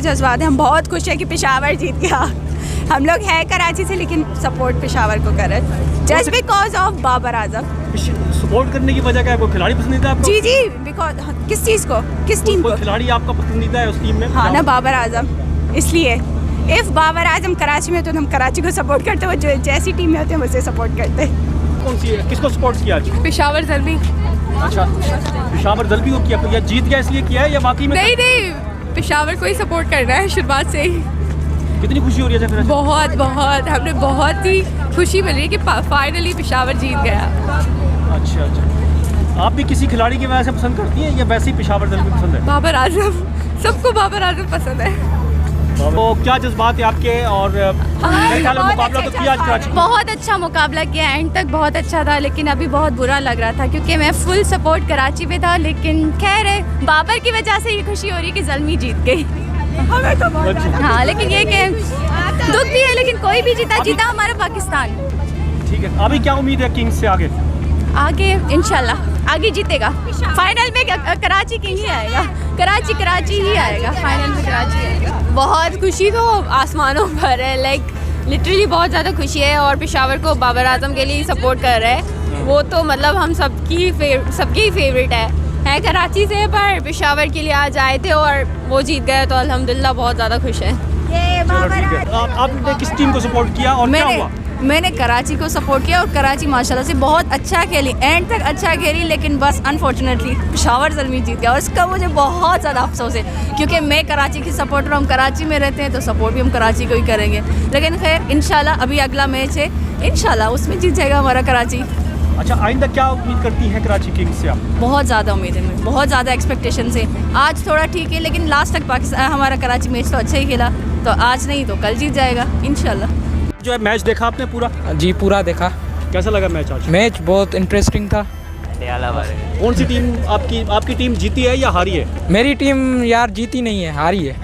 जज्बात हैं। हम बहुत खुश हैं कि पेशावर जीत गया। हम लोग हैं कराची से लेकिन सपोर्ट पेशावर को कर रहे हैं just because of Babar Azam. Support करने की वजह क्या है? कोई खिलाड़ी पसंदीदा है आपको? जी जी, बिकॉज किस चीज़ को, किस टीम को? खिलाड़ी आपका पसंदीदा है उस टीम में? हाँ ना, बाबर आजम। इसलिए इफ़ बाबर आजम कराची में तो हम कराची को सपोर्ट करते हैं, जो जैसी टीम में होते हैं उसे सपोर्ट करते हैं। कौन सी है? किसको सपोर्ट किया आज? पेशावर ज़ल्मी। अच्छा, पेशावर ज़ल्मी को किया? या जीत गया इसलिए किया है या वाकई में? नहीं, पेशावर को ही सपोर्ट कर रहा है शुरुआत से ही। कितनी खुशी हो रही है फिर? बहुत बहुत, हमें बहुत ही खुशी मिल रही है कि फाइनली पेशावर जीत गया। अच्छा अच्छा, आप भी किसी खिलाड़ी की वजह से पसंद करती हैं या वैसे ही पेशावर ज़ल्मी पसंद है? बाबर आजम, सबको बाबर आजम पसंद है। तो क्या जज्बात है आपके? और मेरे ख्याल में मुकाबला तो किया आज कराची। बहुत अच्छा मुकाबला किया, एंड तक बहुत अच्छा था, लेकिन अभी बहुत बुरा लग रहा था क्योंकि मैं फुल सपोर्ट कराची में था। लेकिन खैर है, बाबर की वजह से ये खुशी हो रही है कि ज़ल्मी जीत गई। हमें तो हाँ, लेकिन ये कि दुख भी है, लेकिन कोई भी जीता हमारा पाकिस्तान। ठीक है, अभी क्या उम्मीद है किंग्स से आगे? आगे इंशाल्लाह आगे जीतेगा। फाइनल में कराची किंग ही आएगा, कराची ही आएगा, फाइनल में कराची आएगा। बहुत खुशी तो आसमानों पर है, लाइक लिटरली बहुत ज़्यादा खुशी है। और पेशावर को बाबर आजम के लिए सपोर्ट कर रहे हैं, वो तो मतलब हम सबकी फेवरेट है कराची से, पर पेशावर के लिए आज आए थे और वो जीत गए तो अल्हम्दुलिल्लाह बहुत ज़्यादा खुश हैं। आपने किस टीम को सपोर्ट किया और क्या हुआ? मैंने कराची को सपोर्ट किया और कराची माशाल्लाह से बहुत अच्छा खेली, एंड तक अच्छा खेली, लेकिन बस अनफॉर्चुनेटली पेशावर ज़ल्मी जीत गया और इसका मुझे बहुत ज़्यादा अफसोस है क्योंकि मैं कराची की सपोर्टर, हम कराची में रहते हैं तो सपोर्ट भी हम कराची को ही करेंगे। लेकिन खैर इंशाल्लाह अभी अगला मैच है, इंशाल्लाह उसमें जीत जाएगा हमारा कराची। अच्छा, आइंदा क्या उम्मीद करती हैं कराची किंग्स से आप? बहुत ज़्यादा उम्मीद है, मैं बहुत ज़्यादा एक्सपेक्टेशन है। आज थोड़ा ठीक है, लेकिन लास्ट तक पाकिस्तान हमारा कराची मैच तो अच्छा ही खेला, तो आज नहीं तो कल जीत जाएगा इंशाल्लाह। जो है मैच देखा आपने पूरा? जी पूरा देखा। कैसा लगा मैच आज? मैच बहुत इंटरेस्टिंग था। कौन सी टीम आपकी टीम जीती है या हारी है? मेरी टीम यार जीती नहीं है, हारी है।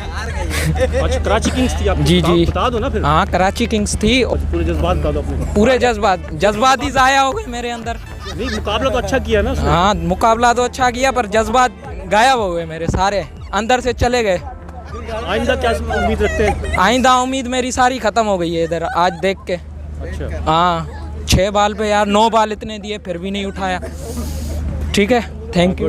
अच्छा, कराची किंग्स थी आपकी? जी जी, बता दो ना फिर। हाँ, कराची किंग्स थी। पूरे जज्बात बता दो अपने। पूरे जज्बात ही ज़ाया हो गए मेरे अंदर। नहीं, मुकाबला तो अच्छा किया ना उसने? हाँ, मुकाबला तो अच्छा किया पर जज्बात गायब हो गए मेरे, सारे अंदर से चले गए। आइंदा क्या उम्मीद रखते हैं? आइंदा उम्मीद मेरी सारी ख़त्म हो गई है इधर आज देख के। अच्छा, हाँ, 6 बॉल पे यार 9 बॉल इतने दिए फिर भी नहीं उठाया। ठीक है, थैंक यू।